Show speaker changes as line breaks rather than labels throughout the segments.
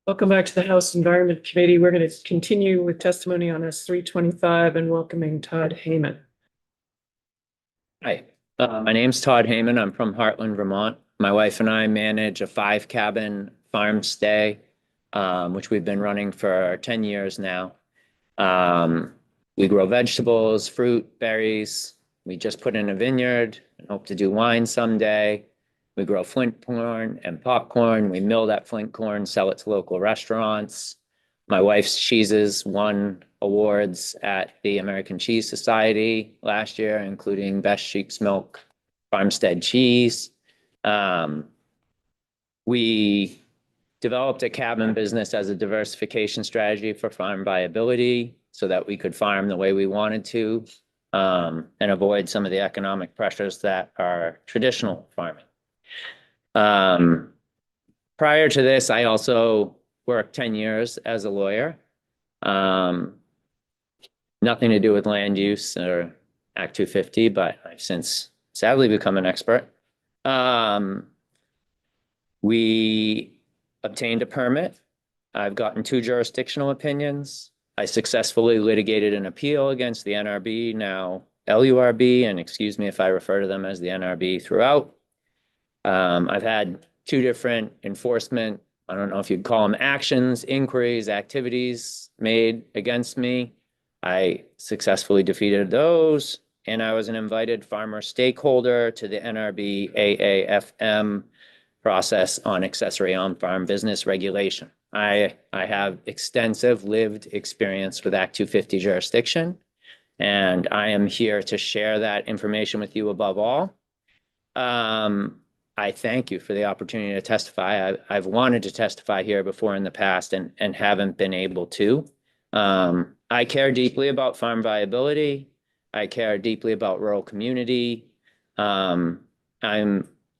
Welcome back to the House Environment Committee. We're going to continue with testimony on S325 and welcoming Todd Haymon.
Hi, my name's Todd Haymon. I'm from Heartland, Vermont. My wife and I manage a 5-cabin farm stay, which we've been running for 10 years now. We grow vegetables, fruit, berries. We just put in a vineyard and hope to do wine someday. We grow flint corn and popcorn. We mill that flint corn, sell it to local restaurants. My wife's cheeses won awards at the American Cheese Society last year, including Best Sheep's Milk Farmstead Cheese. We developed a cabin business as a diversification strategy for farm viability so that we could farm the way we wanted to and avoid some of the economic pressures that are traditional farming. Prior to this, I also worked 10 years as a lawyer. Nothing to do with land use or Act 250, but I've since sadly become an expert. We obtained a permit. I've gotten 2 jurisdictional opinions. I successfully litigated an appeal against the NRB, now LURB, and excuse me if I refer to them as the NRB throughout. I've had 2 different enforcement, I don't know if you'd call them actions, inquiries, activities made against me. I successfully defeated those, and I was an invited farmer stakeholder to the NRB AAFM process on accessory on-farm business regulation. I have extensive lived experience with Act 250 jurisdiction, and I am here to share that information with you above all. I thank you for the opportunity to testify. I've wanted to testify here before in the past and haven't been able to. I care deeply about farm viability. I care deeply about rural community. I'm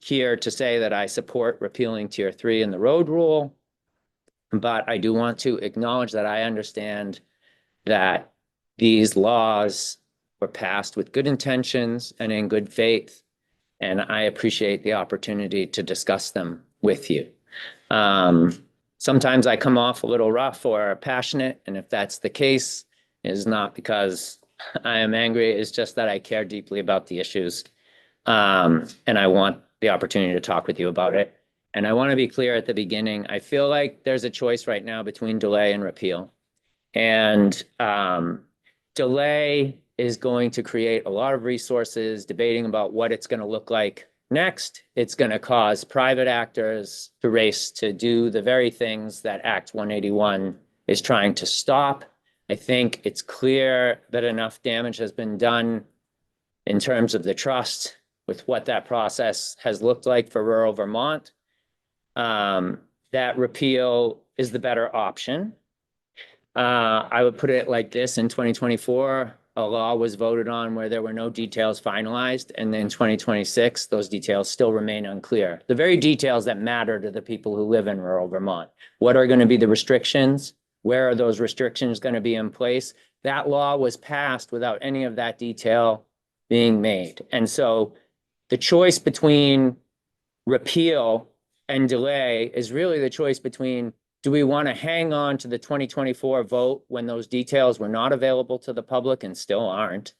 here to say that I support repealing Tier 3 in the road rule, but I do want to acknowledge that I understand that these laws were passed with good intentions and in good faith, and I appreciate the opportunity to discuss them with you. Sometimes I come off a little rough or passionate, and if that's the case, it is not because I am angry, it's just that I care deeply about the issues, and I want the opportunity to talk with you about it. And I want to be clear at the beginning, I feel like there's a choice right now between delay and repeal. And delay is going to create a lot of resources debating about what it's going to look like next. It's going to cause private actors to race to do the very things that Act 181 is trying to stop. I think it's clear that enough damage has been done in terms of the trust with what that process has looked like for rural Vermont. That repeal is the better option. I would put it like this: in 2024, a law was voted on where there were no details finalized, and then 2026, those details still remain unclear. The very details that matter to the people who live in rural Vermont. What are going to be the restrictions? Where are those restrictions going to be in place? That law was passed without any of that detail being made. And so the choice between repeal and delay is really the choice between, do we want to hang on to the 2024 vote when those details were not available to the public and still aren't,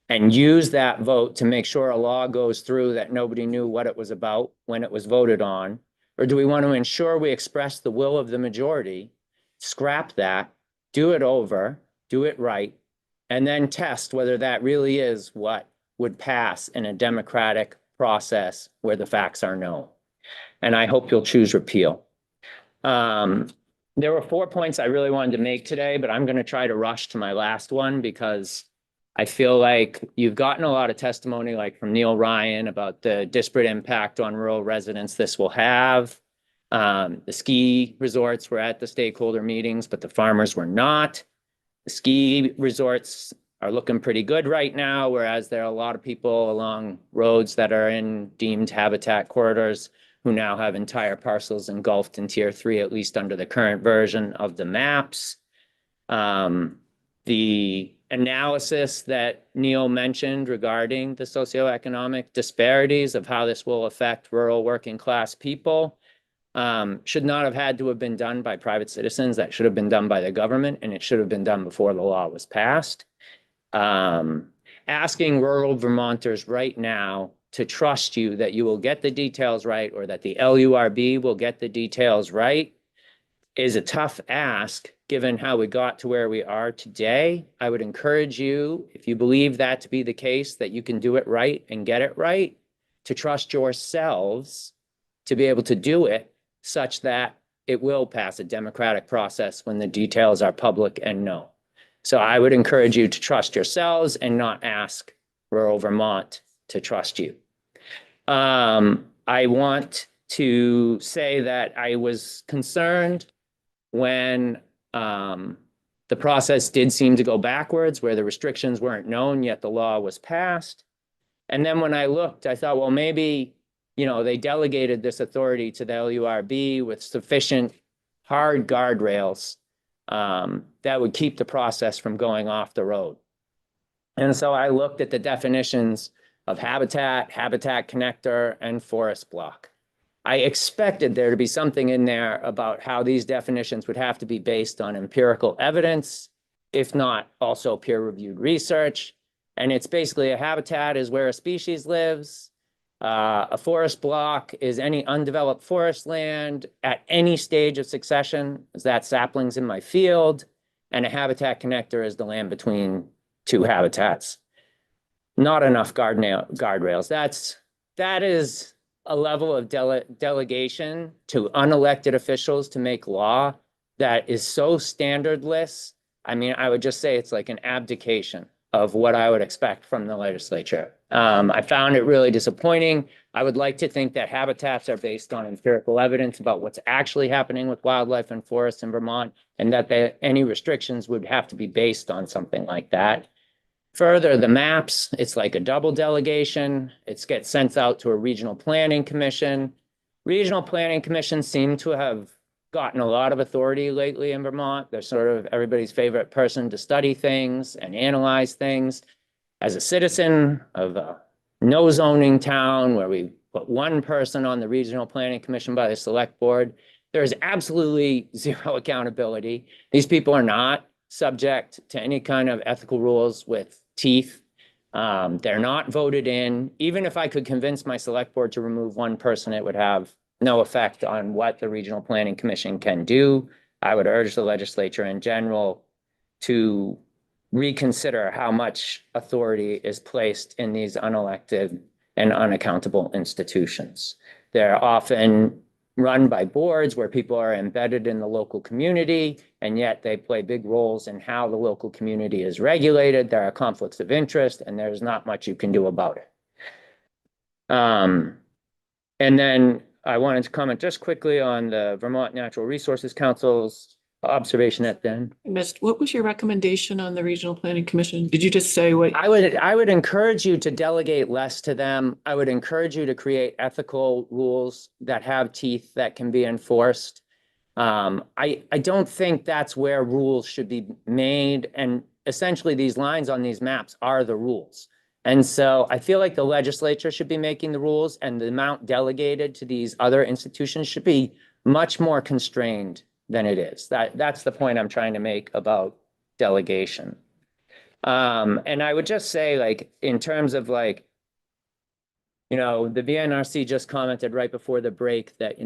and use that vote to make sure a law goes through that nobody knew what it was about when it was voted on? Or do we want to ensure we express the will of the majority, scrap that, do it over, do it right, and then test whether that really is what would pass in a democratic process where the facts are known? And I hope you'll choose repeal. There were 4 points I really wanted to make today, but I'm going to try to rush to my last one because I feel like you've gotten a lot of testimony, like from Neil Ryan, about the disparate impact on rural residents this will have. The ski resorts were at the stakeholder meetings, but the farmers were not. The ski resorts are looking pretty good right now, whereas there are a lot of people along roads that are in deemed habitat corridors who now have entire parcels engulfed in Tier 3, at least under the current version of the maps. The analysis that Neil mentioned regarding the socioeconomic disparities of how this will affect rural working class people, should not have had to have been done by private citizens. That should have been done by the government, and it should have been done before the law was passed. Asking rural Vermonters right now to trust you that you will get the details right, or that the LURB will get the details right, is a tough ask, given how we got to where we are today. I would encourage you, if you believe that to be the case, that you can do it right and get it right, to trust yourselves to be able to do it such that it will pass a democratic process when the details are public and known. So I would encourage you to trust yourselves and not ask rural Vermont to trust you. I want to say that I was concerned when the process did seem to go backwards, where the restrictions weren't known, yet the law was passed. And then when I looked, I thought, well, maybe, they delegated this authority to the LURB with sufficient hard guardrails that would keep the process from going off the road. And so I looked at the definitions of habitat, habitat connector, and forest block. I expected there to be something in there about how these definitions would have to be based on empirical evidence, if not also peer-reviewed research. And it's basically a habitat is where a species lives. A forest block is any undeveloped forest land at any stage of succession. Is that saplings in my field? And a habitat connector is the land between two habitats. Not enough guardrails. That is a level of delegation to unelected officials to make law that is so standardless. I mean, I would just say it's like an abdication of what I would expect from the legislature. I found it really disappointing. I would like to think that habitats are based on empirical evidence about what's actually happening with wildlife and forests in Vermont, and that any restrictions would have to be based on something like that. Further, the maps, it's like a double delegation. It gets sent out to a regional planning commission. Regional planning commissions seem to have gotten a lot of authority lately in Vermont. They're sort of everybody's favorite person to study things and analyze things. As a citizen of a no zoning town where we put one person on the regional planning commission by the select board, there is absolutely zero accountability. These people are not subject to any kind of ethical rules with teeth. They're not voted in. Even if I could convince my select board to remove one person, it would have no effect on what the regional planning commission can do. I would urge the legislature in general to reconsider how much authority is placed in these unelected and unaccountable institutions. They're often run by boards where people are embedded in the local community, and yet they play big roles in how the local community is regulated. There are conflicts of interest, and there's not much you can do about it. And then I wanted to comment just quickly on the Vermont Natural Resources Council's observation at then.
Missed, what was your recommendation on the Regional Planning Commission? Did you just say what?
I would encourage you to delegate less to them. I would encourage you to create ethical rules that have teeth that can be enforced. I don't think that's where rules should be made. And essentially these lines on these maps are the rules. And so I feel like the legislature should be making the rules, and the amount delegated to these other institutions should be much more constrained than it is. That's the point I'm trying to make about delegation. And I would just say, like, in terms of like, the VNRC just commented right before the break that,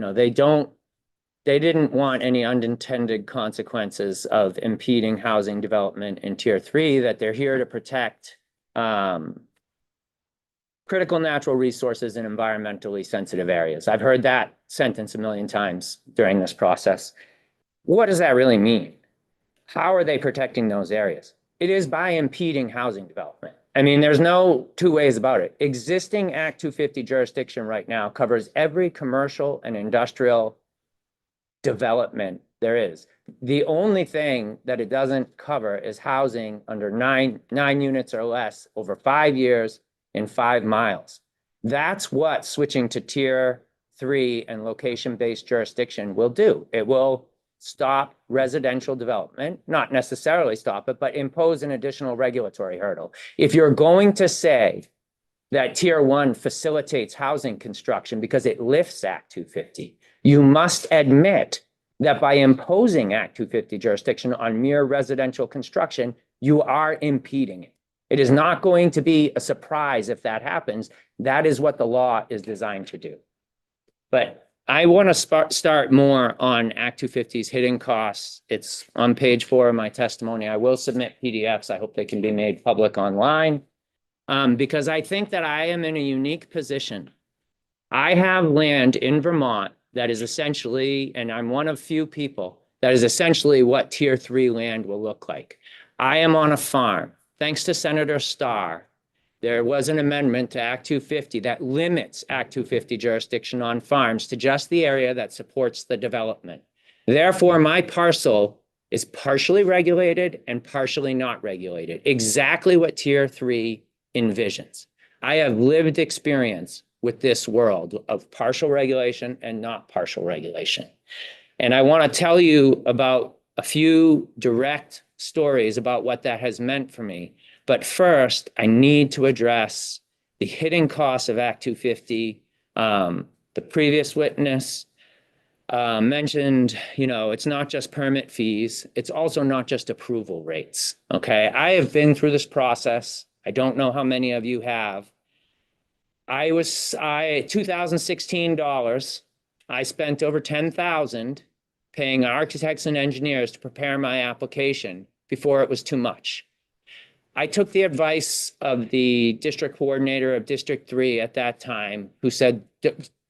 they didn't want any unintended consequences of impeding housing development in Tier 3, that they're here to protect critical natural resources in environmentally sensitive areas. I've heard that sentence a million times during this process. What does that really mean? How are they protecting those areas? It is by impeding housing development. I mean, there's no two ways about it. Existing Act 250 jurisdiction right now covers every commercial and industrial development there is. The only thing that it doesn't cover is housing under nine units or less over 5 years in 5 miles. That's what switching to Tier 3 and location-based jurisdiction will do. It will stop residential development, not necessarily stop it, but impose an additional regulatory hurdle. If you're going to say that Tier 1 facilitates housing construction because it lifts Act 250, You must admit that by imposing Act 250 jurisdiction on mere residential construction, you are impeding it. It is not going to be a surprise if that happens. That is what the law is designed to do. But I want to start more on Act 250's hidden costs. It's on page 4 of my testimony. I will submit PDFs. I hope they can be made public online, because I think that I am in a unique position. I have land in Vermont that is essentially, and I'm one of few people, that is essentially what Tier 3 land will look like. I am on a farm. Thanks to Senator Starr, there was an amendment to Act 250 that limits Act 250 jurisdiction on farms to just the area that supports the development. Therefore, my parcel is partially regulated and partially not regulated, exactly what Tier 3 envisions. I have lived experience with this world of partial regulation and not partial regulation. And I want to tell you about a few direct stories about what that has meant for me. But first, I need to address the hidden costs of Act 250. The previous witness mentioned, it's not just permit fees. It's also not just approval rates. Okay, I have been through this process. I don't know how many of you have. $2016, I spent over $10,000 paying architects and engineers to prepare my application before it was too much. I took the advice of the district coordinator of District 3 at that time, who said,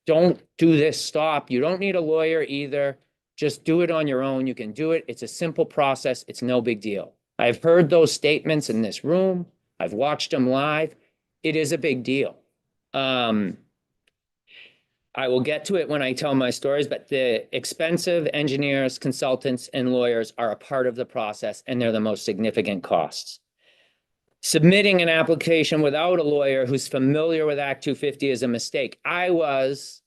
don't do this, stop. You don't need a lawyer either. Just do it on your own. You can do it. It's a simple process. It's no big deal. I've heard those statements in this room. I've watched them live. It is a big deal. I will get to it when I tell my stories, but the expensive engineers, consultants, and lawyers are a part of the process, and they're the most significant costs. Submitting an application without a lawyer who's familiar with Act 250 is a mistake. I was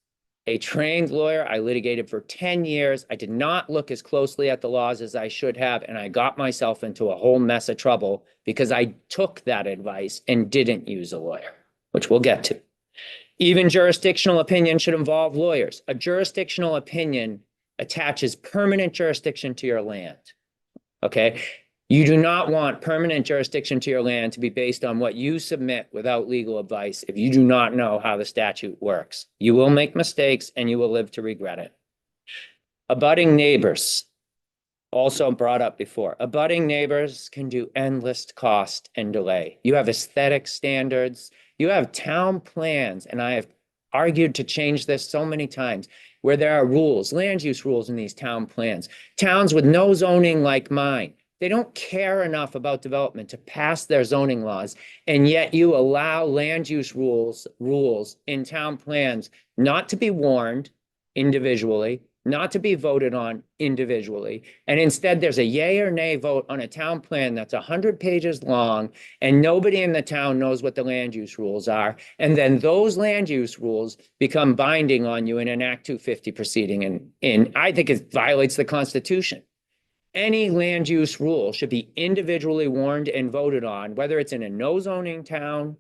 a trained lawyer. I litigated for 10 years. I did not look as closely at the laws as I should have, and I got myself into a whole mess of trouble because I took that advice and didn't use a lawyer, which we'll get to. Even jurisdictional opinion should involve lawyers. A jurisdictional opinion attaches permanent jurisdiction to your land, okay? You do not want permanent jurisdiction to your land to be based on what you submit without legal advice if you do not know how the statute works. You will make mistakes and you will live to regret it. Abutting neighbors, also brought up before. Abutting neighbors can do endless cost and delay. You have aesthetic standards. You have town plans, and I have argued to change this so many times, where there are rules, land use rules in these town plans. Towns with no zoning like mine, they don't care enough about development to pass their zoning laws, and yet you allow land use rules in town plans not to be warned individually, not to be voted on individually. And instead there's a yay or nay vote on a town plan that's 100 pages long, and nobody in the town knows what the land use rules are. And then those land use rules become binding on you in an Act 250 proceeding. And I think it violates the Constitution. Any land use rule should be individually warned and voted on, whether it's in a no zoning town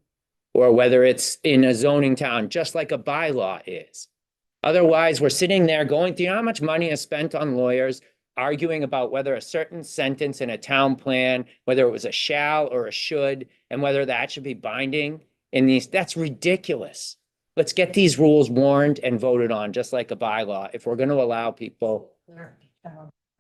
or whether it's in a zoning town, just like a bylaw is. Otherwise, we're sitting there going through how much money is spent on lawyers arguing about whether a certain sentence in a town plan, whether it was a shall or a should, and whether that should be binding in these. That's ridiculous. Let's get these rules warned and voted on, just like a bylaw, if we're going to allow people.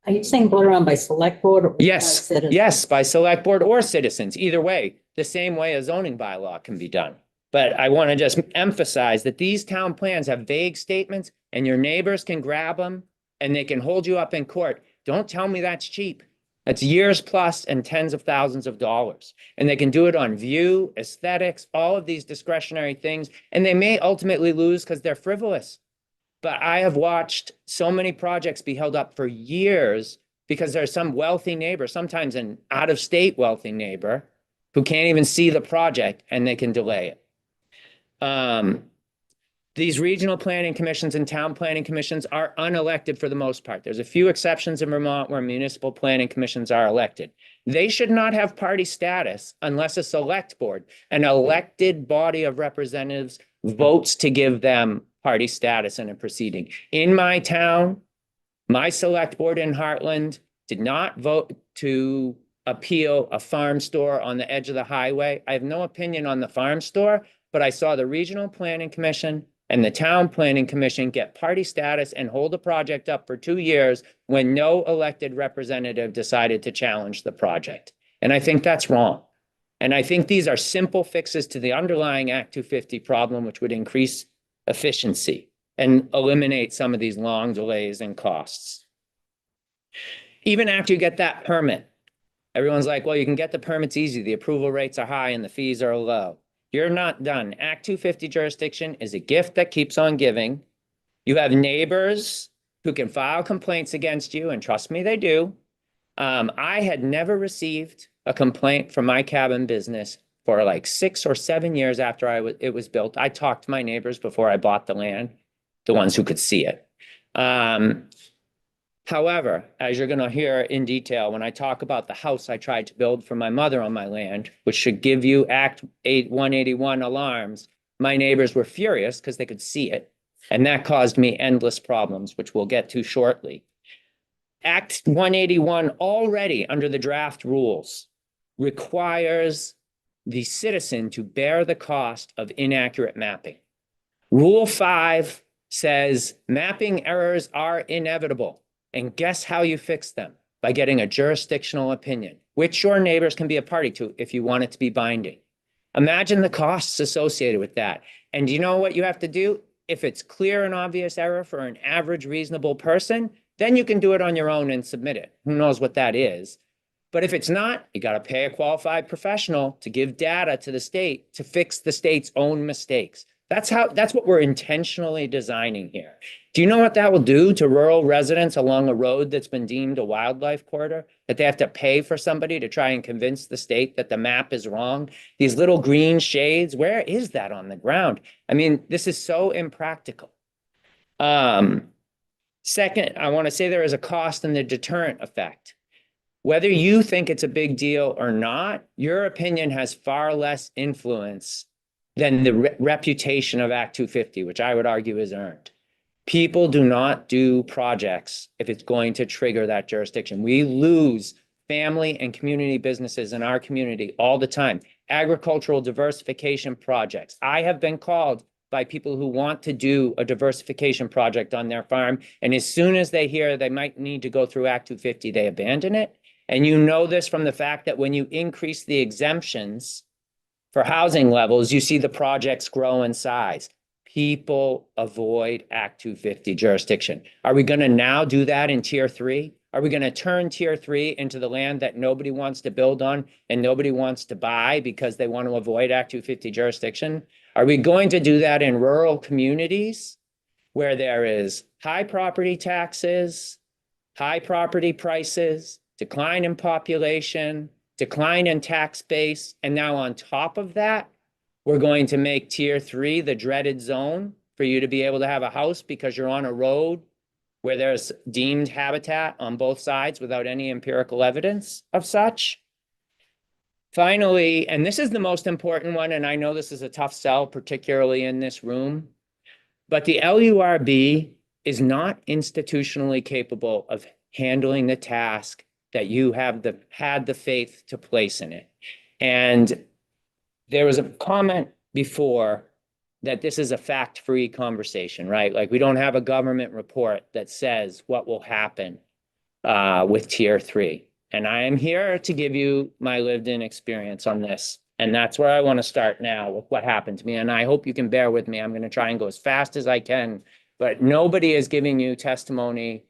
Are you saying voted on by select board? Or
Yes,
by citizens?
yes, by select board or citizens, either way, the same way a zoning bylaw can be done. But I want to just emphasize that these town plans have vague statements and your neighbors can grab them and they can hold you up in court. Don't tell me that's cheap. That's years plus and tens of thousands of dollars. And they can do it on view, aesthetics, all of these discretionary things. And they may ultimately lose because they're frivolous. But I have watched so many projects be held up for years because there's some wealthy neighbor, sometimes an out-of-state wealthy neighbor, who can't even see the project and they can delay it. These regional planning commissions and town planning commissions are unelected for the most part. There's a few exceptions in Vermont where municipal planning commissions are elected. They should not have party status unless a select board, an elected body of representatives votes to give them party status in a proceeding. In my town, my select board in Heartland did not vote to appeal a farm store on the edge of the highway. I have no opinion on the farm store, but I saw the Regional Planning Commission and the Town Planning Commission get party status and hold the project up for 2 years when no elected representative decided to challenge the project. And I think that's wrong. And I think these are simple fixes to the underlying Act 250 problem, which would increase efficiency and eliminate some of these long delays and costs. Even after you get that permit, everyone's like, well, you can get the permits easy. The approval rates are high and the fees are low. You're not done. Act 250 jurisdiction is a gift that keeps on giving. You have neighbors who can file complaints against you, and trust me, they do. I had never received a complaint from my cabin business for like 6 or 7 years after it was built. I talked to my neighbors before I bought the land, the ones who could see it. However, as you're going to hear in detail, when I talk about the house I tried to build for my mother on my land, which should give you Act 181 alarms, my neighbors were furious because they could see it. And that caused me endless problems, which we'll get to shortly. Act 181 already under the draft rules requires the citizen to bear the cost of inaccurate mapping. Rule 5 says mapping errors are inevitable. And guess how you fix them? By getting a jurisdictional opinion, which your neighbors can be a party to if you want it to be binding. Imagine the costs associated with that. And you know what you have to do? If it's clear and obvious error for an average reasonable person, then you can do it on your own and submit it. Who knows what that is? But if it's not, you got to pay a qualified professional to give data to the state to fix the state's own mistakes. That's what we're intentionally designing here. Do you know what that will do to rural residents along a road that's been deemed a wildlife corridor? That they have to pay for somebody to try and convince the state that the map is wrong? These little green shades, where is that on the ground? I mean, this is so impractical. Second, I want to say there is a cost in the deterrent effect. Whether you think it's a big deal or not, your opinion has far less influence than the reputation of Act 250, which I would argue is earned. People do not do projects if it's going to trigger that jurisdiction. We lose family and community businesses in our community all the time. Agricultural diversification projects. I have been called by people who want to do a diversification project on their farm, and as soon as they hear they might need to go through Act 250, they abandon it. And you know this from the fact that when you increase the exemptions for housing levels, you see the projects grow in size. People avoid Act 250 jurisdiction. Are we going to now do that in Tier 3? Are we going to turn Tier 3 into the land that nobody wants to build on and nobody wants to buy because they want to avoid Act 250 jurisdiction? Are we going to do that in rural communities where there is high property taxes, high property prices, decline in population, decline in tax base, and now on top of that, we're going to make Tier 3 the dreaded zone for you to be able to have a house because you're on a road where there's deemed habitat on both sides without any empirical evidence of such. Finally, and this is the most important one, and I know this is a tough sell, particularly in this room, but the LURB is not institutionally capable of handling the task that you have had the faith to place in it. And there was a comment before that this is a fact-free conversation, right? Like we don't have a government report that says what will happen with Tier 3. And I am here to give you my lived-in experience on this. And that's where I want to start now with what happened to me. And I hope you can bear with me. I'm going to try and go as fast as I can, but nobody is giving you testimony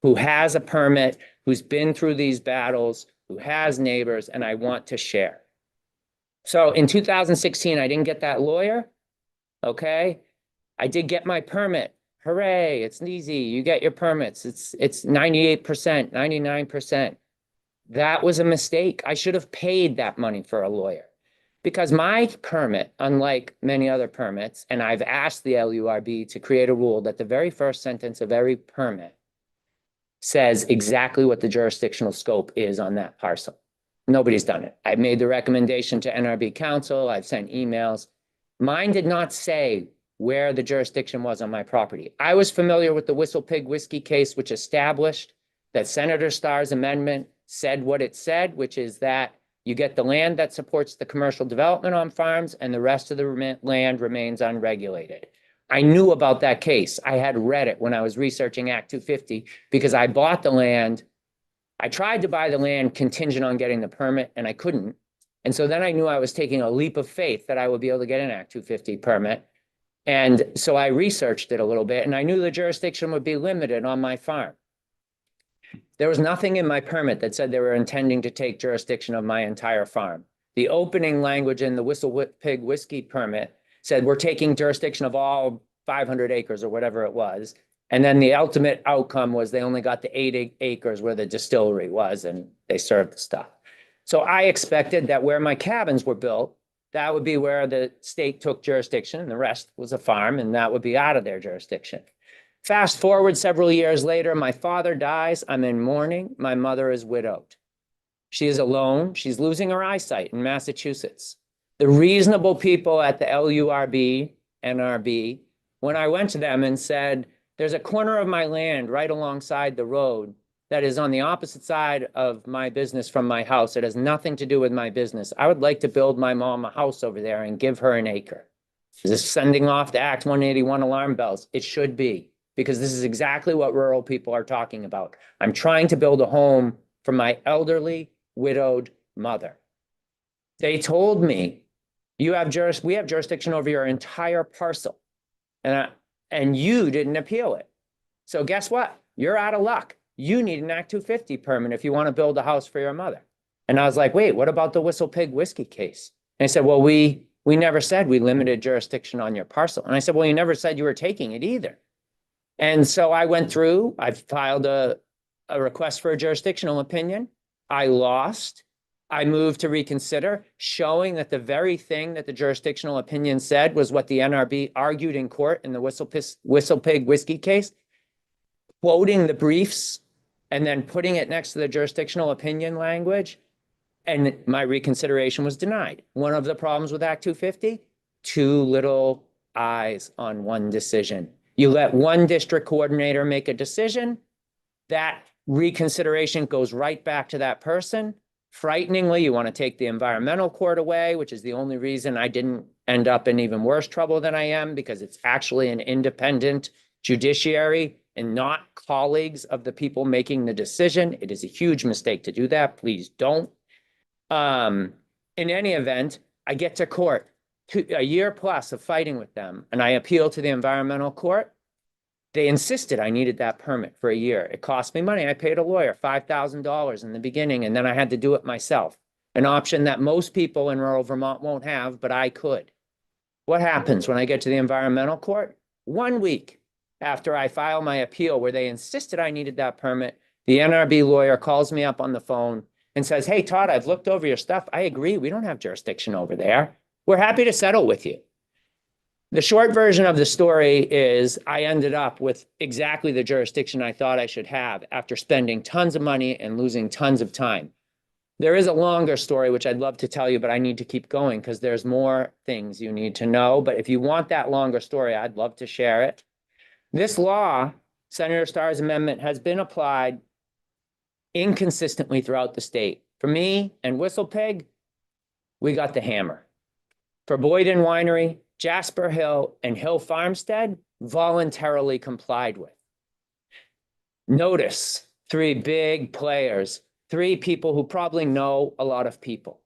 who has a permit, who's been through these battles, who has neighbors, and I want to share. So in 2016, I didn't get that lawyer, okay? I did get my permit. Hooray, it's easy. You get your permits. It's 98%, 99%. That was a mistake. I should have paid that money for a lawyer because my permit, unlike many other permits, and I've asked the LURB to create a rule that the very first sentence of every permit says exactly what the jurisdictional scope is on that parcel. Nobody's done it. I've made the recommendation to NRB council. I've sent emails. Mine did not say where the jurisdiction was on my property. I was familiar with the Whistle Pig Whiskey case, which established that Senator Starr's amendment said what it said, which is that you get the land that supports the commercial development on farms and the rest of the land remains unregulated. I knew about that case. I had read it when I was researching Act 250 because I bought the land. I tried to buy the land contingent on getting the permit and I couldn't. And so then I knew I was taking a leap of faith that I would be able to get an Act 250 permit. And so I researched it a little bit and I knew the jurisdiction would be limited on my farm. There was nothing in my permit that said they were intending to take jurisdiction of my entire farm. The opening language in the Whistle Pig Whiskey permit said we're taking jurisdiction of all 500 acres or whatever it was. And then the ultimate outcome was they only got the 8 acres where the distillery was and they served the stuff. So I expected that where my cabins were built, that would be where the state took jurisdiction and the rest was a farm and that would be out of their jurisdiction. Fast forward several years later, my father dies. I'm in mourning. My mother is widowed. She is alone. She's losing her eyesight in Massachusetts. The reasonable people at the LURB, NRB, when I went to them and said, there's a corner of my land right alongside the road that is on the opposite side of my business from my house. It has nothing to do with my business. I would like to build my mom a house over there and give her an acre. Is this sending off the Act 181 alarm bells? It should be, because this is exactly what rural people are talking about. I'm trying to build a home for my elderly, widowed mother. They told me, we have jurisdiction over your entire parcel. And you didn't appeal it. So guess what? You're out of luck. You need an Act 250 permit if you want to build a house for your mother. And I was like, wait, what about the Whistle Pig Whiskey case? And they said, well, we never said we limited jurisdiction on your parcel. And I said, well, you never said you were taking it either. And so I went through, I filed a request for a jurisdictional opinion. I lost. I moved to reconsider, showing that the very thing that the jurisdictional opinion said was what the NRB argued in court in the Whistle Pig Whiskey case, quoting the briefs and then putting it next to the jurisdictional opinion language. And my reconsideration was denied. One of the problems with Act 250, too little eyes on one decision. You let one district coordinator make a decision, that reconsideration goes right back to that person. Frighteningly, you want to take the environmental court away, which is the only reason I didn't end up in even worse trouble than I am, because it's actually an independent judiciary and not colleagues of the people making the decision. It is a huge mistake to do that. Please don't. In any event, I get to court, a year plus of fighting with them, and I appeal to the environmental court. They insisted I needed that permit for a year. It cost me money. I paid a lawyer $5,000 in the beginning, and then I had to do it myself. An option that most people in rural Vermont won't have, but I could. What happens when I get to the environmental court? 1 week after I file my appeal where they insisted I needed that permit, the NRB lawyer calls me up on the phone and says, hey, Todd, I've looked over your stuff. I agree. We don't have jurisdiction over there. We're happy to settle with you. The short version of the story is I ended up with exactly the jurisdiction I thought I should have after spending tons of money and losing tons of time. There is a longer story, which I'd love to tell you, but I need to keep going because there's more things you need to know. But if you want that longer story, I'd love to share it. This law, Senator Starr's amendment, has been applied inconsistently throughout the state. For me and Whistle Pig, we got the hammer. For Boyden Winery, Jasper Hill, and Hill Farmstead voluntarily complied with. Notice 3 big players, 3 people who probably know a lot of people.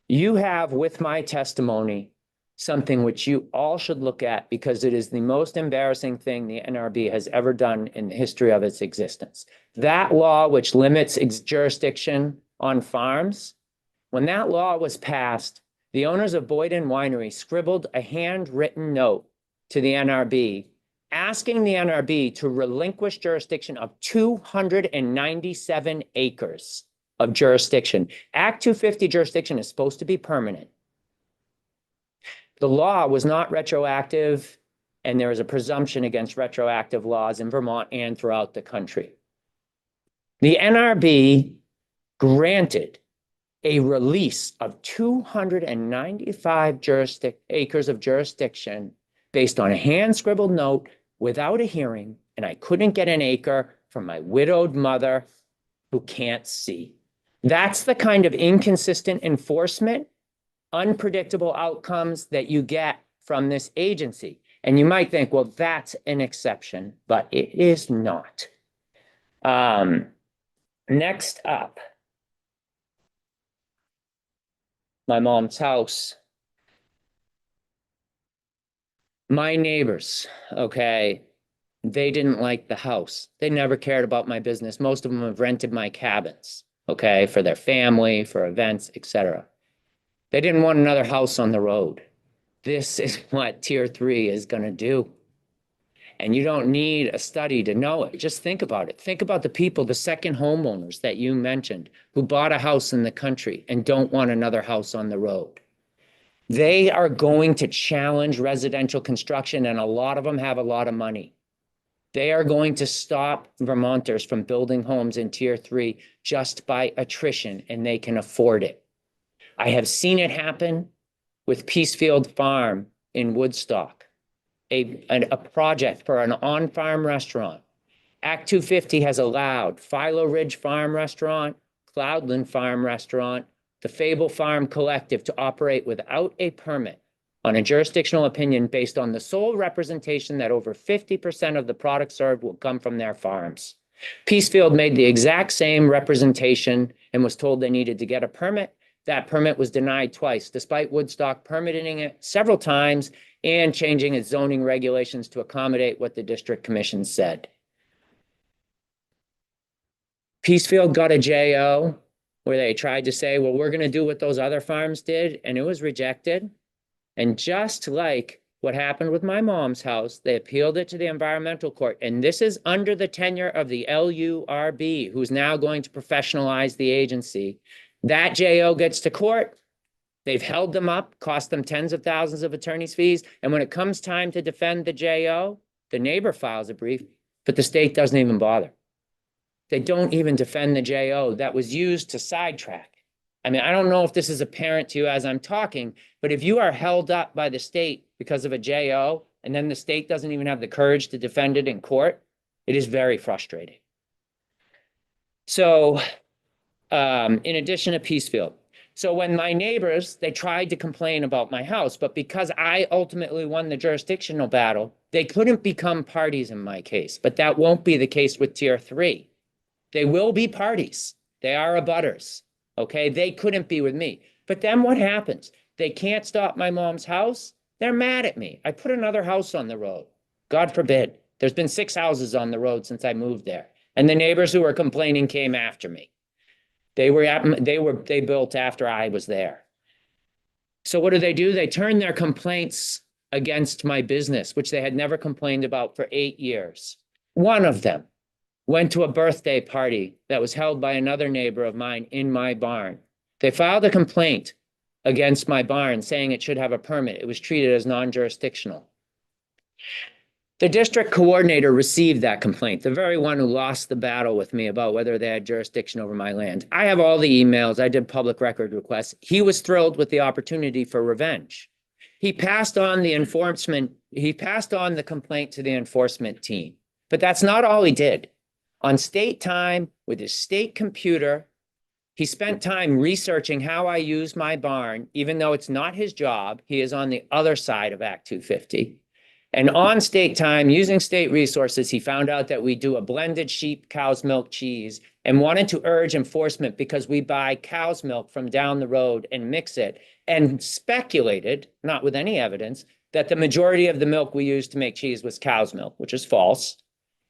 You have, with my testimony, something which you all should look at because it is the most embarrassing thing the NRB has ever done in the history of its existence. That law, which limits its jurisdiction on farms, when that law was passed, the owners of Boyden Winery scribbled a handwritten note to the NRB asking the NRB to relinquish jurisdiction of 297 acres of jurisdiction. Act 250 jurisdiction is supposed to be permanent. The law was not retroactive, and there is a presumption against retroactive laws in Vermont and throughout the country. The NRB granted a release of 295 acres of jurisdiction based on a hand scribbled note without a hearing, and I couldn't get an acre from my widowed mother who can't see. That's the kind of inconsistent enforcement, unpredictable outcomes that you get from this agency. And you might think, well, that's an exception, but it is not. Next up, my mom's house. My neighbors, okay, they didn't like the house. They never cared about my business. Most of them have rented my cabins, okay, for their family, for events, etc. They didn't want another house on the road. This is what Tier 3 is going to do. And you don't need a study to know it. Just think about it. Think about the people, the second homeowners that you mentioned, who bought a house in the country and don't want another house on the road. They are going to challenge residential construction, and a lot of them have a lot of money. They are going to stop Vermonters from building homes in Tier 3 just by attrition, and they can afford it. I have seen it happen with Peacefield Farm in Woodstock, a project for an on-farm restaurant. Act 250 has allowed Philo Ridge Farm Restaurant, Cloudland Farm Restaurant, the Fable Farm Collective to operate without a permit on a jurisdictional opinion based on the sole representation that over 50% of the product served will come from their farms. Peacefield made the exact same representation and was told they needed to get a permit. That permit was denied twice, despite Woodstock permitting it several times and changing its zoning regulations to accommodate what the district commission said. Peacefield got a JO where they tried to say, well, we're going to do what those other farms did, and it was rejected. And just like what happened with my mom's house, they appealed it to the environmental court. And this is under the tenure of the LURB, who's now going to professionalize the agency. That JO gets to court. They've held them up, cost them tens of thousands of attorney's fees. And when it comes time to defend the JO, the neighbor files a brief, but the state doesn't even bother. They don't even defend the JO that was used to sidetrack. I mean, I don't know if this is apparent to you as I'm talking, but if you are held up by the state because of a JO, and then the state doesn't even have the courage to defend it in court, it is very frustrating. So, in addition to Peacefield, so when my neighbors, they tried to complain about my house, but because I ultimately won the jurisdictional battle, they couldn't become parties in my case. But that won't be the case with Tier 3. They will be parties. They are abutters. Okay, they couldn't be with me. But then what happens? They can't stop my mom's house. They're mad at me. I put another house on the road. God forbid. There's been 6 houses on the road since I moved there. And the neighbors who were complaining came after me. They built after I was there. So what do? They turn their complaints against my business, which they had never complained about for 8 years. One of them went to a birthday party that was held by another neighbor of mine in my barn. They filed a complaint against my barn saying it should have a permit. It was treated as non-jurisdictional. The district coordinator received that complaint, the very one who lost the battle with me about whether they had jurisdiction over my land. I have all the emails. I did public record requests. He was thrilled with the opportunity for revenge. He passed on the complaint to the enforcement team. But that's not all he did. On state time, with his state computer, he spent time researching how I use my barn, even though it's not his job. He is on the other side of Act 250. And on state time, using state resources, he found out that we do a blended sheep, cow's milk, cheese, and wanted to urge enforcement because we buy cow's milk from down the road and mix it, and speculated, not with any evidence, that the majority of the milk we used to make cheese was cow's milk, which is false,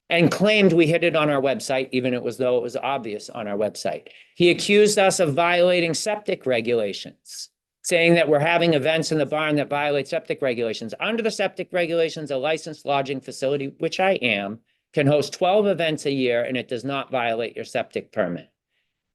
and claimed we hid it on our website, even though it was obvious on our website. He accused us of violating septic regulations, saying that we're having events in the barn that violate septic regulations. Under the septic regulations, a licensed lodging facility, which I am, can host 12 events a year, and it does not violate your septic permit.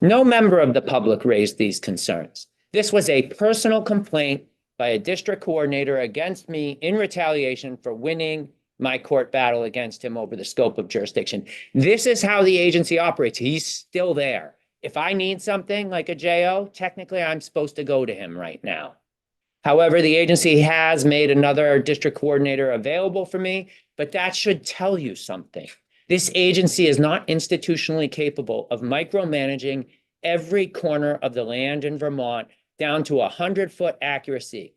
No member of the public raised these concerns. This was a personal complaint by a district coordinator against me in retaliation for winning my court battle against him over the scope of jurisdiction. This is how the agency operates. He's still there. If I need something like a JO, technically I'm supposed to go to him right now. However, the agency has made another district coordinator available for me, but that should tell you something. This agency is not institutionally capable of micromanaging every corner of the land in Vermont down to 100-foot accuracy.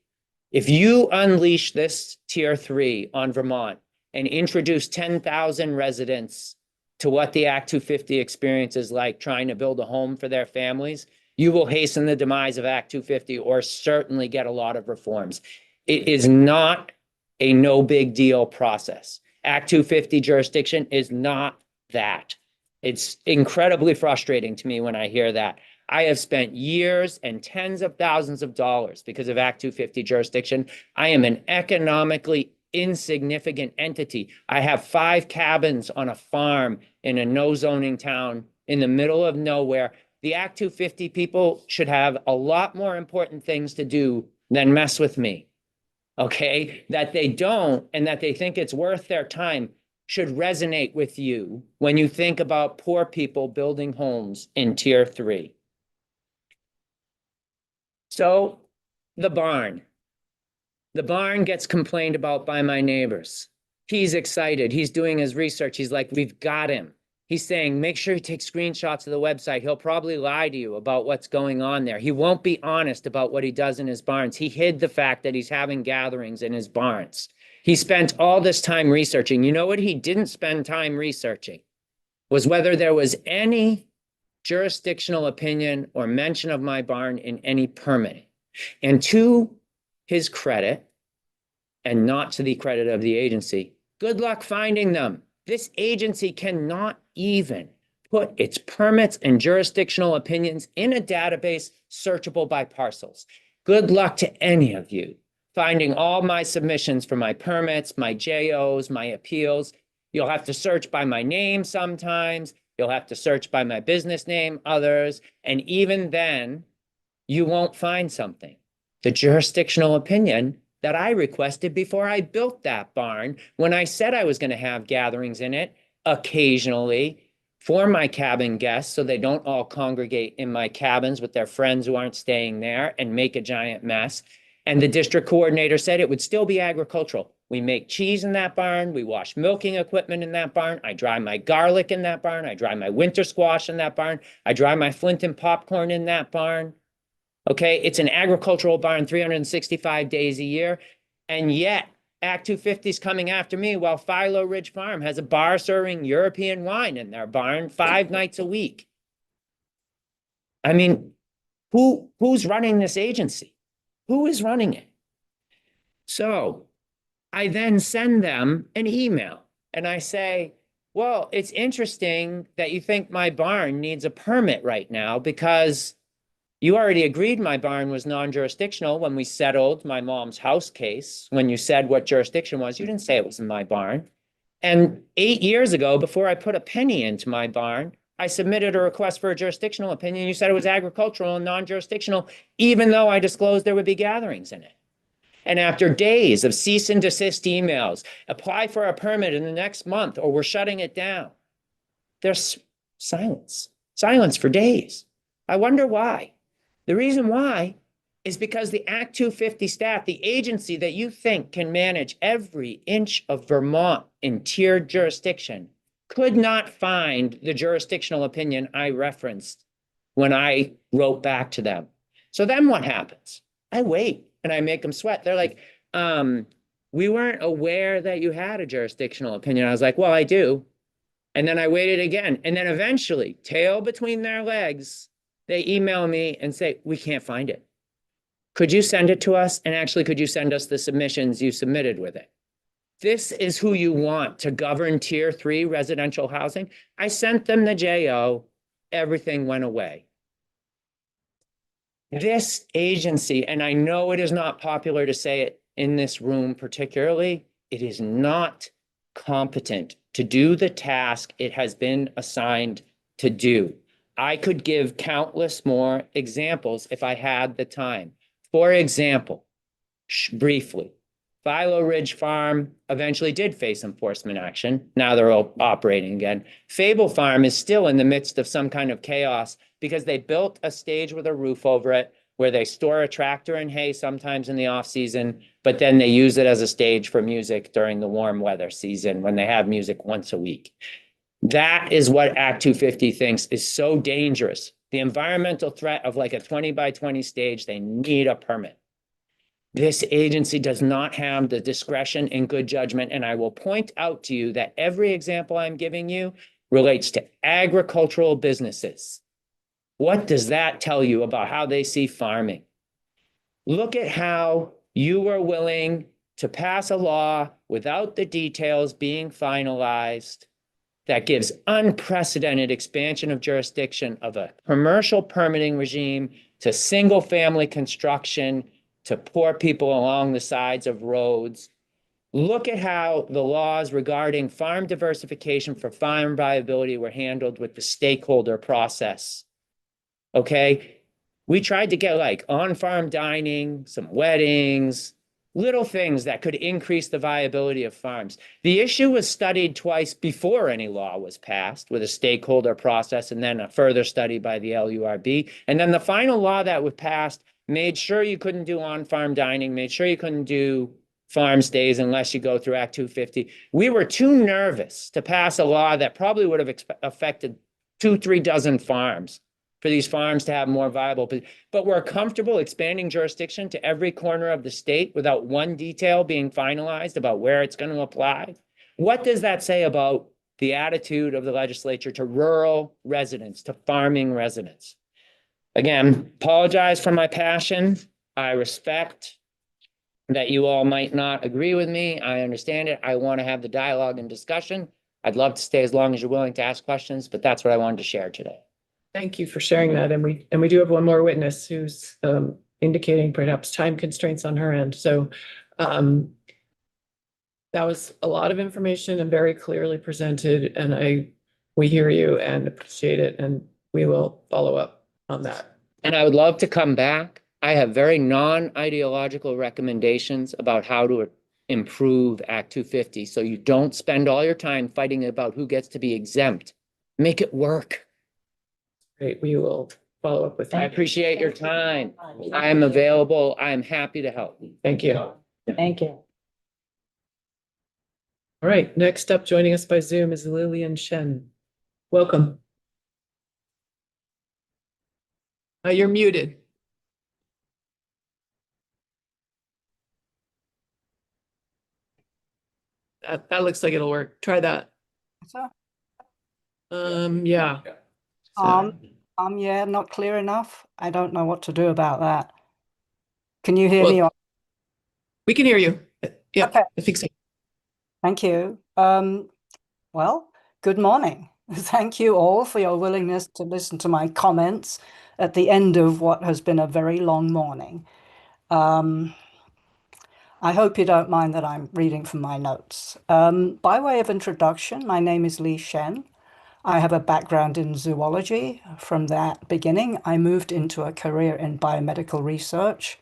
If you unleash this tier 3 on Vermont and introduce 10,000 residents to what the Act 250 experience is like trying to build a home for their families, you will hasten the demise of Act 250 or certainly get a lot of reforms. It is not a no big deal process. Act 250 jurisdiction is not that. It's incredibly frustrating to me when I hear that. I have spent years and tens of thousands of dollars because of Act 250 jurisdiction. I am an economically insignificant entity. I have 5 cabins on a farm in a no zoning town in the middle of nowhere. The Act 250 people should have a lot more important things to do than mess with me. Okay, that they don't and that they think it's worth their time should resonate with you when you think about poor people building homes in tier 3. So the barn gets complained about by my neighbors. He's excited. He's doing his research. He's like, we've got him. He's saying, make sure you take screenshots of the website. He'll probably lie to you about what's going on there. He won't be honest about what he does in his barns. He hid the fact that he's having gatherings in his barns. He spent all this time researching. You know what he didn't spend time researching? Was whether there was any jurisdictional opinion or mention of my barn in any permitting. And to his credit, and not to the credit of the agency, good luck finding them. This agency cannot even put its permits and jurisdictional opinions in a database searchable by parcels. Good luck to any of you finding all my submissions for my permits, my JOs, my appeals. You'll have to search by my name sometimes. You'll have to search by my business name, others. And even then, you won't find something. The jurisdictional opinion that I requested before I built that barn, when I said I was going to have gatherings in it occasionally for my cabin guests so they don't all congregate in my cabins with their friends who aren't staying there and make a giant mess. And the district coordinator said it would still be agricultural. We make cheese in that barn. We wash milking equipment in that barn. I dry my garlic in that barn. I dry my winter squash in that barn. I dry my flint and popcorn in that barn. Okay, it's an agricultural barn 365 days a year. And yet Act 250 is coming after me while Philo Ridge Farm has a bar serving European wine in their barn 5 nights a week. I mean, who's running this agency? Who is running it? So I then send them an email and I say, well, it's interesting that you think my barn needs a permit right now because you already agreed my barn was non-jurisdictional when we settled my mom's house case. When you said what jurisdiction was, you didn't say it was in my barn. And 8 years ago, before I put a penny into my barn, I submitted a request for a jurisdictional opinion. You said it was agricultural and non-jurisdictional, even though I disclosed there would be gatherings in it. And after days of cease and desist emails, apply for a permit in the next month or we're shutting it down. There's silence for days. I wonder why. The reason why is because the Act 250 staff, the agency that you think can manage every inch of Vermont in tiered jurisdiction, could not find the jurisdictional opinion I referenced when I wrote back to them. So then what happens? I wait and I make them sweat. They're like, we weren't aware that you had a jurisdictional opinion. I was like, well, I do. And then I waited again. And then eventually, tail between their legs, they email me and say, we can't find it. Could you send it to us? And actually, could you send us the submissions you submitted with it? This is who you want to govern tier 3 residential housing. I sent them the JO, everything went away. This agency, and I know it is not popular to say it in this room particularly, it is not competent to do the task it has been assigned to do. I could give countless more examples if I had the time. For example, briefly, Philo Ridge Farm eventually did face enforcement action. Now they're all operating again. Fable Farm is still in the midst of some kind of chaos because they built a stage with a roof over it where they store a tractor and hay sometimes in the off season, but then they use it as a stage for music during the warm weather season when they have music once a week. That is what Act 250 thinks is so dangerous. The environmental threat of like a 20 by 20 stage, they need a permit. This agency does not have the discretion and good judgment. And I will point out to you that every example I'm giving you relates to agricultural businesses. What does that tell you about how they see farming? Look at how you were willing to pass a law without the details being finalized that gives unprecedented expansion of jurisdiction of a commercial permitting regime to single family construction, to poor people along the sides of roads. Look at how the laws regarding farm diversification for farm viability were handled with the stakeholder process. Okay, we tried to get like on-farm dining, some weddings, little things that could increase the viability of farms. The issue was studied twice before any law was passed with a stakeholder process and then a further study by the LURB. And then the final law that was passed made sure you couldn't do on-farm dining, made sure you couldn't do farm stays unless you go through Act 250. We were too nervous to pass a law that probably would have affected 2-3 dozen farms for these farms to have more viable, but we're comfortable expanding jurisdiction to every corner of the state without one detail being finalized about where it's going to apply. What does that say about the attitude of the legislature to rural residents, to farming residents? Again, apologize for my passion. I respect that you all might not agree with me. I understand it. I want to have the dialogue and discussion. I'd love to stay as long as you're willing to ask questions, but that's what I wanted to share today.
Thank you for sharing that. And we do have one more witness who's indicating perhaps time constraints on her end. So that was a lot of information and very clearly presented. And we hear you and appreciate it. And we will follow up on that.
And I would love to come back. I have very non-ideological recommendations about how to improve Act 250. So you don't spend all your time fighting about who gets to be exempt. Make it work.
Great, we will follow up with
I
you.
appreciate your time. I am available. I am happy to help.
Thank you. All
Thank you.
right, next up, joining us by Zoom is Lillian Shen. Welcome. You're muted. That looks like it'll work. Try that.
So,
Yeah.
yeah, not clear enough. I don't know what to do about that. Can you hear me?
We can hear you. Yeah,
Okay.
I think so.
Thank you. Well, good morning. Thank you all for your willingness to listen to my comments at the end of what has been a very long morning. I hope you don't mind that I'm reading from my notes. By way of introduction, my name is Lillian Shen. I have a background in zoology. From that beginning, I moved into a career in biomedical research.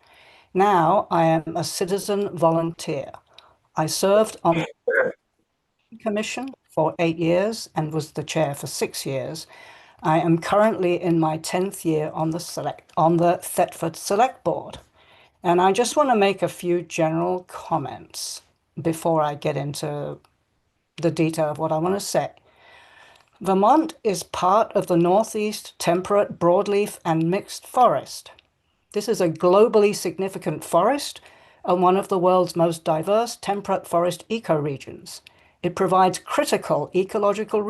Now I am a citizen volunteer. I served on the commission for 8 years and was the chair for 6 years. I am currently in my 10th year on the Thetford Select Board. And I just want to make a few general comments before I get into the detail of what I want to say. Vermont is part of the Northeast Temperate Broadleaf and Mixed Forest. This is a globally significant forest and one of the world's most diverse temperate forest ecoregions. It provides critical ecological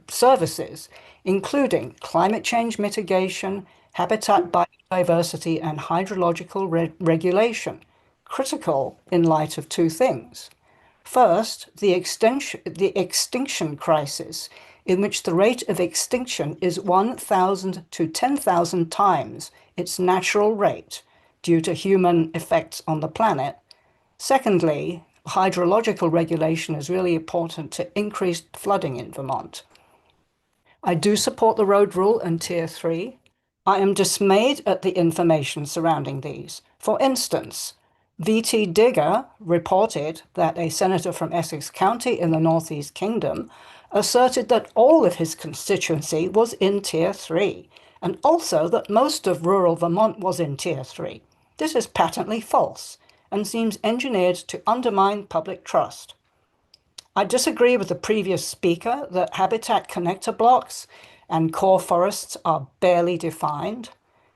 services, including climate change mitigation, habitat biodiversity, and hydrological regulation, critical in light of two things. First, the extinction crisis, in which the rate of extinction is 1,000 to 10,000 times its natural rate due to human effects on the planet. Secondly, hydrological regulation is really important to increase flooding in Vermont. I do support the road rule and Tier 3. I am dismayed at the information surrounding these. For instance, VT Digger reported that a senator from Essex County in the Northeast Kingdom asserted that all of his constituency was in Tier 3 and also that most of rural Vermont was in Tier 3. This is patently false and seems engineered to undermine public trust. I disagree with the previous speaker that habitat connector blocks and core forests are barely defined.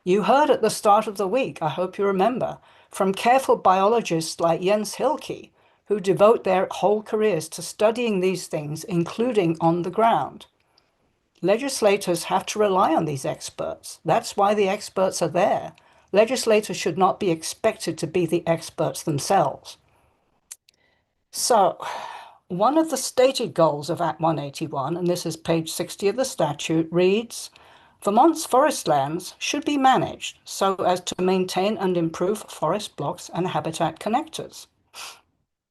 You heard at the start of the week, I hope you remember, from careful biologists like Jens Hilke, who devote their whole careers to studying these things, including on the ground. Legislators have to rely on these experts. That's why the experts are there. Legislators should not be expected to be the experts themselves. So, one of the stated goals of Act 181, and this is page 60 of the statute, reads, Vermont's forest lands should be managed so as to maintain and improve forest blocks and habitat connectors.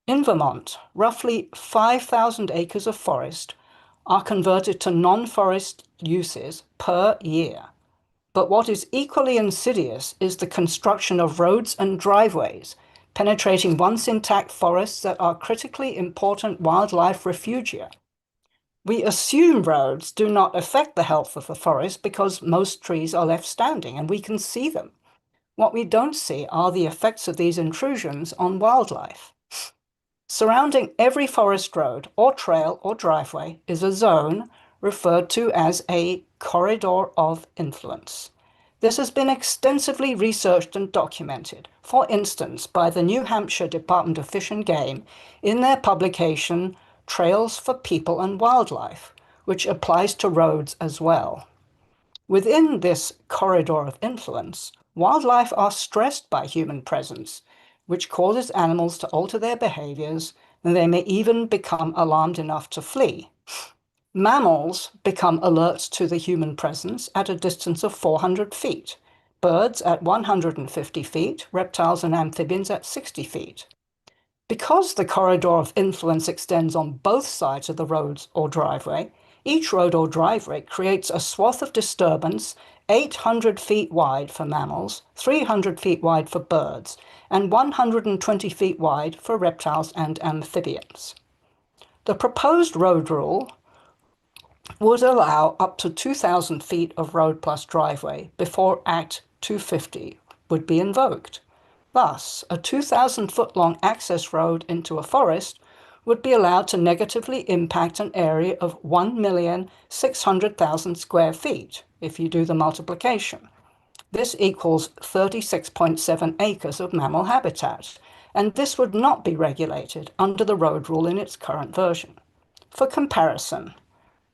In Vermont, roughly 5,000 acres of forest are converted to non-forest uses per year. But what is equally insidious is the construction of roads and driveways, penetrating once intact forests that are critically important wildlife refugia. We assume roads do not affect the health of the forest because most trees are left standing and we can see them. What we don't see are the effects of these intrusions on wildlife. Surrounding every forest road or trail or driveway is a zone referred to as a corridor of influence. This has been extensively researched and documented, for instance, by the New Hampshire Department of Fish and Game in their publication Trails for People and Wildlife, which applies to roads as well. Within this corridor of influence, wildlife are stressed by human presence, which causes animals to alter their behaviors, and they may even become alarmed enough to flee. Mammals become alert to the human presence at a distance of 400 feet, birds at 150 feet, reptiles and amphibians at 60 feet. Because the corridor of influence extends on both sides of the roads or driveway, each road or driveway creates a swath of disturbance 800 feet wide for mammals, 300 feet wide for birds, and 120 feet wide for reptiles and amphibians. The proposed road rule would allow up to 2,000 feet of road plus driveway before Act 250 would be invoked. Thus, a 2,000-foot-long access road into a forest would be allowed to negatively impact an area of 1,600,000 square feet, if you do the multiplication. This equals 36.7 acres of mammal habitat, and this would not be regulated under the road rule in its current version. For comparison,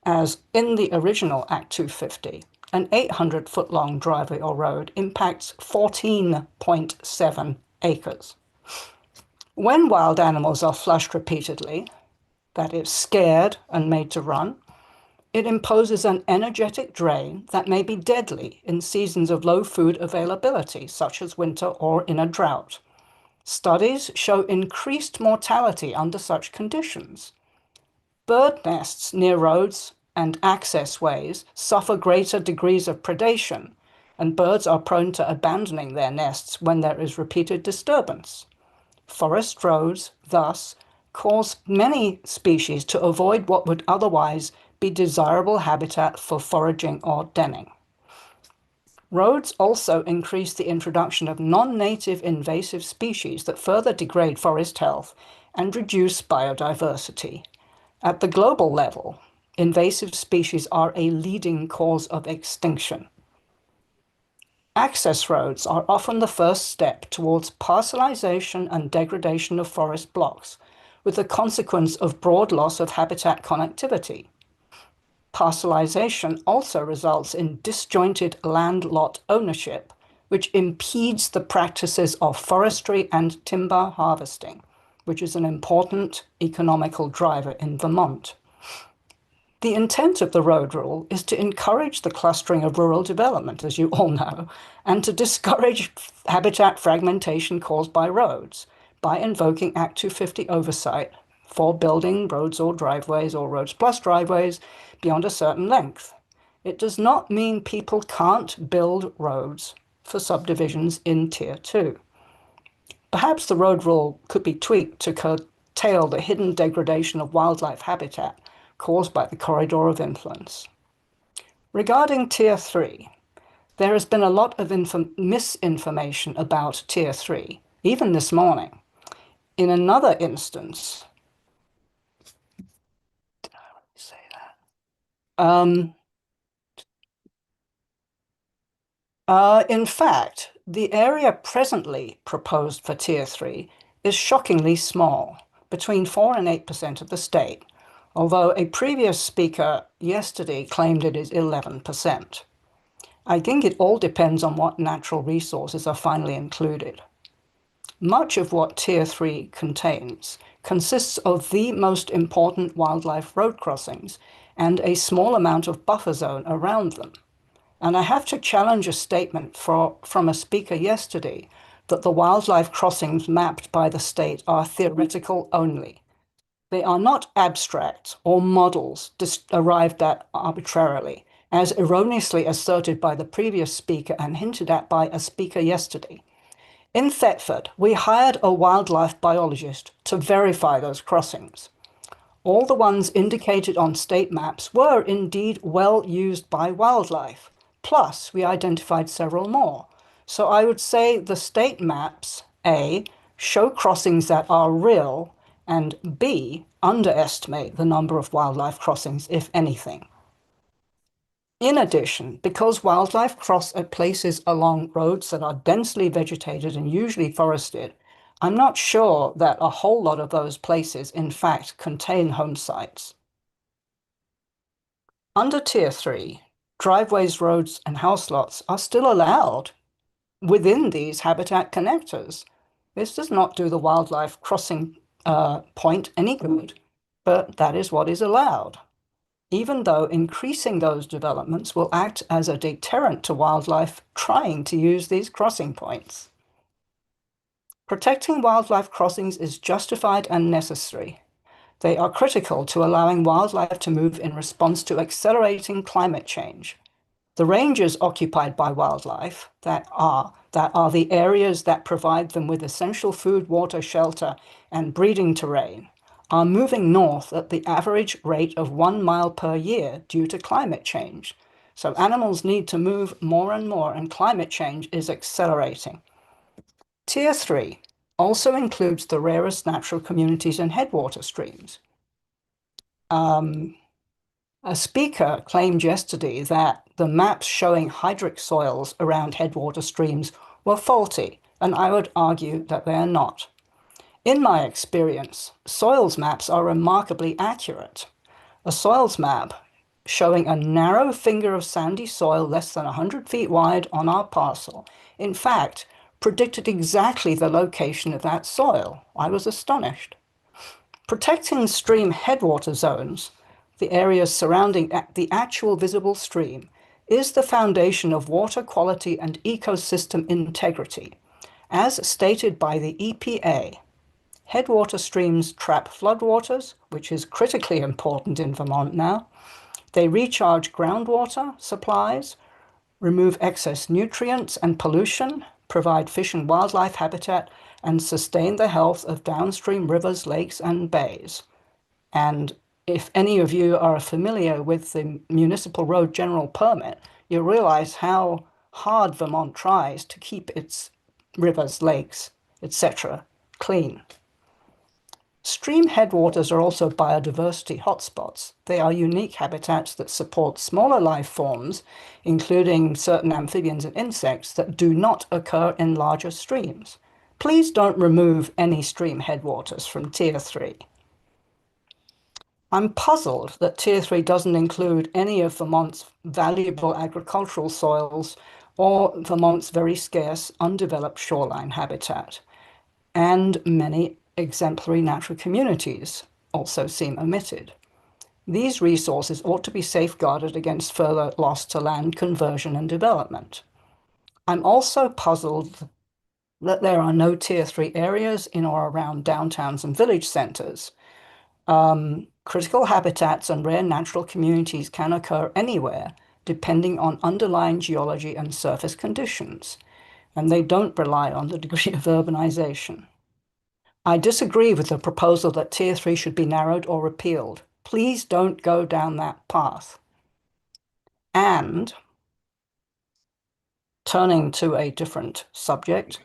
as in the original Act 250, an 800-foot-long driveway or road impacts 14.7 acres. When wild animals are flushed repeatedly, that is, scared and made to run, it imposes an energetic drain that may be deadly in seasons of low food availability, such as winter or in a drought. Studies show increased mortality under such conditions. Bird nests near roads and access ways suffer greater degrees of predation, and birds are prone to abandoning their nests when there is repeated disturbance. Forest roads, thus, cause many species to avoid what would otherwise be desirable habitat for foraging or denning. Roads also increase the introduction of non-native invasive species that further degrade forest health and reduce biodiversity. At the global level, invasive species are a leading cause of extinction. Access roads are often the first step towards parcelization and degradation of forest blocks, with the consequence of broad loss of habitat connectivity. Parcelization also results in disjointed land lot ownership, which impedes the practices of forestry and timber harvesting, which is an important economical driver in Vermont. The intent of the road rule is to encourage the clustering of rural development, as you all know, and to discourage habitat fragmentation caused by roads by invoking Act 250 oversight for building roads or driveways or roads plus driveways beyond a certain length. It does not mean people can't build roads for subdivisions in Tier 2. Perhaps the road rule could be tweaked to curtail the hidden degradation of wildlife habitat caused by the corridor of influence. Regarding Tier 3, There has been a lot of misinformation about Tier 3, even this morning. In another instance, did I already say that? In fact, the area presently proposed for Tier 3 is shockingly small, between 4 and 8% of the state, although a previous speaker yesterday claimed it is 11%. I think it all depends on what natural resources are finally included. Much of what Tier 3 contains consists of the most important wildlife road crossings and a small amount of buffer zone around them. And I have to challenge a statement from a speaker yesterday that the wildlife crossings mapped by the state are theoretical only. They are not abstract or models arrived at arbitrarily, as erroneously asserted by the previous speaker and hinted at by a speaker yesterday. In Thetford, we hired a wildlife biologist to verify those crossings. All the ones indicated on state maps were indeed well used by wildlife. Plus, we identified several more. So I would say the state maps, A, show crossings that are real, and B, underestimate the number of wildlife crossings, if anything. In addition, because wildlife cross at places along roads that are densely vegetated and usually forested, I'm not sure that a whole lot of those places, in fact, contain home sites. Under Tier 3, driveways, roads, and house lots are still allowed within these habitat connectors. This does not do the wildlife crossing point any good, but that is what is allowed, even though increasing those developments will act as a deterrent to wildlife trying to use these crossing points. Protecting wildlife crossings is justified and necessary. They are critical to allowing wildlife to move in response to accelerating climate change. The ranges occupied by wildlife, that are the areas that provide them with essential food, water, shelter, and breeding terrain, are moving north at the average rate of 1 mile per year due to climate change. So animals need to move more and more, and climate change is accelerating. Tier 3 also includes the rarest natural communities and headwater streams. A speaker claimed yesterday that the maps showing hydric soils around headwater streams were faulty, and I would argue that they are not. In my experience, soils maps are remarkably accurate. A soils map showing a narrow finger of sandy soil less than 100 feet wide on our parcel, in fact, predicted exactly the location of that soil. I was astonished. Protecting stream headwater zones, the areas surrounding the actual visible stream, is the foundation of water quality and ecosystem integrity. As stated by the EPA, headwater streams trap floodwaters, which is critically important in Vermont now. They recharge groundwater supplies, remove excess nutrients and pollution, provide fish and wildlife habitat, and sustain the health of downstream rivers, lakes, and bays. And if any of you are familiar with the Municipal Road General Permit, you realize how hard Vermont tries to keep its rivers, lakes, etc. clean. Stream headwaters are also biodiversity hotspots. They are unique habitats that support smaller life forms, including certain amphibians and insects, that do not occur in larger streams. Please don't remove any stream headwaters from Tier 3. I'm puzzled that Tier 3 doesn't include any of Vermont's valuable agricultural soils or Vermont's very scarce undeveloped shoreline habitat, and many exemplary natural communities also seem omitted. These resources ought to be safeguarded against further loss to land conversion and development. I'm also puzzled that there are no Tier 3 areas in or around downtowns and village centers. Critical habitats and rare natural communities can occur anywhere, depending on underlying geology and surface conditions, and they don't rely on the degree of urbanization. I disagree with the proposal that Tier 3 should be narrowed or repealed. Please don't go down that path. And turning to a different subject,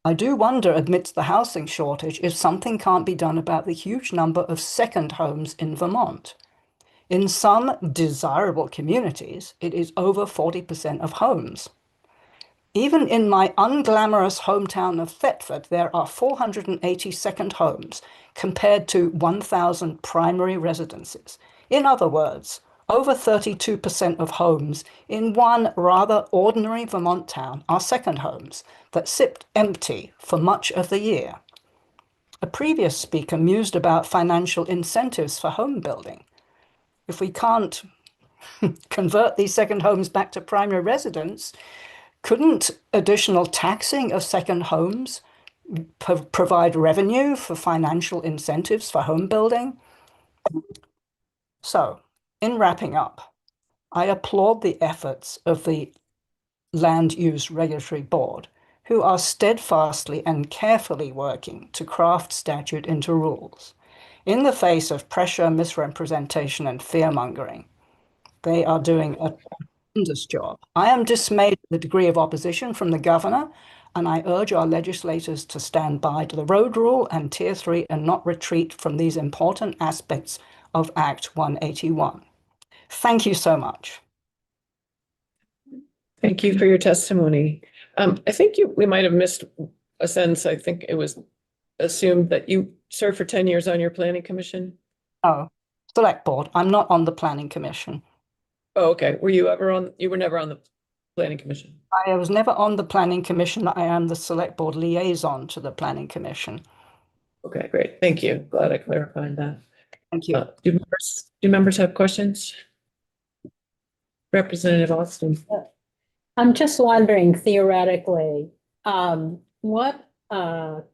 I do wonder, amidst the housing shortage, if something can't be done about the huge number of second homes in Vermont. In some desirable communities, it is over 40% of homes. Even in my unglamorous hometown of Thetford, there are 480 second homes compared to 1,000 primary residences. In other words, over 32% of homes in one rather ordinary Vermont town are second homes that sit empty for much of the year. A previous speaker mused about financial incentives for home building. If we can't convert these second homes back to primary residence, couldn't additional taxing of second homes provide revenue for financial incentives for home building? So, in wrapping up, I applaud the efforts of the Land Use Regulatory Board, who are steadfastly and carefully working to craft statute into rules. In the face of pressure, misrepresentation, and fear-mongering, they are doing a tremendous job. I am dismayed at the degree of opposition from the governor, and I urge our legislators to stand by to the road rule and Tier 3 and not retreat from these important aspects of Act 181. Thank you so much.
Thank you for your testimony. I think we might have missed a sentence. I think it was assumed that you served for 10 years on your planning commission.
Oh, select board. I'm not on the planning commission.
Oh, okay. You were never on the planning commission?
I was never on the planning commission. I am the select board liaison to the planning commission.
Okay, great. Thank you. Glad I clarified that.
Thank you.
Do members have questions? Representative Austin.
I'm just wondering theoretically, what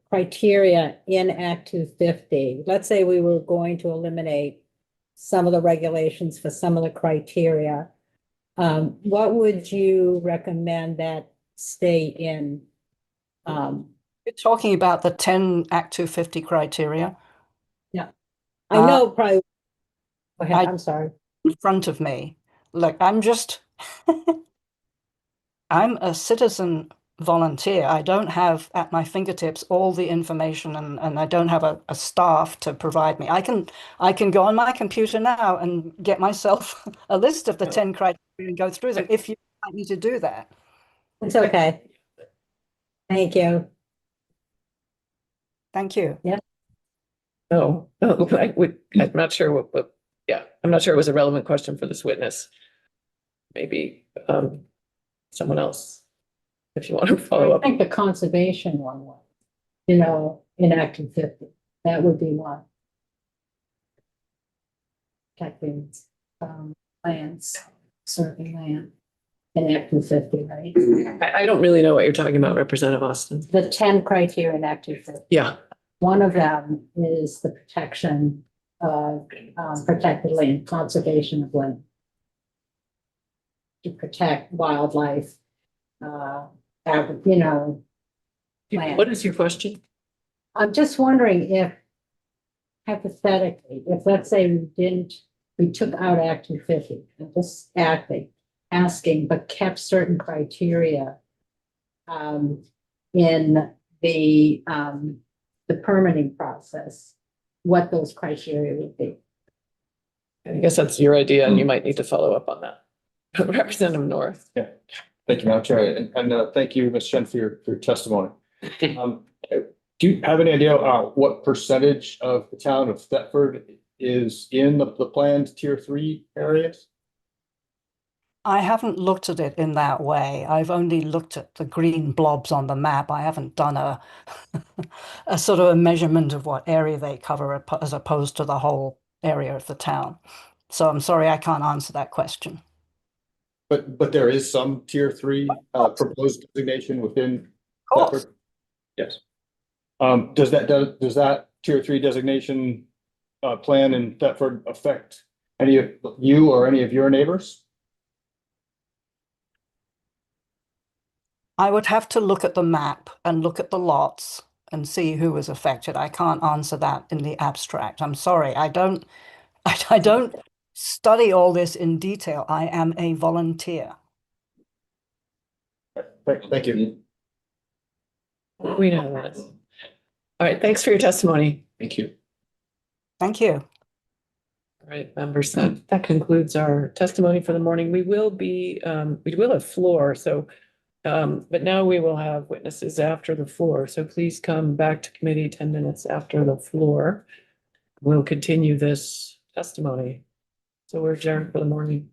criteria in Act 250, let's say we were going to eliminate some of the regulations for some of the criteria, what would you recommend that stay in?
You're talking about the 10 Act 250 criteria?
Yeah. I know probably. Go ahead,
I-
I'm sorry.
In front of me. Look, I'm a citizen volunteer. I don't have at my fingertips all the information and I don't have a staff to provide me. I can go on my computer now and get myself a list of the 10 criteria and go through them if you want me to do that.
It's okay. Thank you.
Thank you.
No, I'm not sure I'm not sure it was a relevant question for this witness. Maybe someone else, if you want to follow
I
up.
think the conservation one was, in Act 250, that would be one. Protecting lands, serving land in Act 250, right?
I don't really know what you're talking about, Representative Austin.
The 10 criteria in Act 250.
Yeah.
One of them is the protection of protected land, conservation of land. To protect wildlife, land.
What is your question?
I'm just wondering if, hypothetically, if let's say we took out Act 250, and just asking, but kept certain criteria in the permitting process, what those criteria would be.
I guess that's your idea and you might need to follow up on that. Representative North.
Yeah, thank you, Madam Chair, and thank you, Ms. Shen, for your testimony. Do you have any idea what percentage of the town of Thetford is in the planned Tier 3 areas?
I haven't looked at it in that way. I've only looked at the green blobs on the map. I haven't done a sort of a measurement of what area they cover as opposed to the whole area of the town. So I'm sorry, I can't answer that question.
But there is some Tier 3 proposed designation within
Of course.
Thetford? Yes. Does that Tier 3 designation plan in Thetford affect any of you or any of your neighbors?
I would have to look at the map and look at the lots and see who was affected. I can't answer that in the abstract. I'm sorry. I don't study all this in detail. I am a volunteer.
Thank you.
We know that. All right, thanks for your testimony.
Thank you.
Thank you.
All right, members, that concludes our testimony for the morning. We will have floor, so, but now we will have witnesses after the floor. So please come back to committee 10 minutes after the floor. We'll continue this testimony. So we're adjourned for the morning.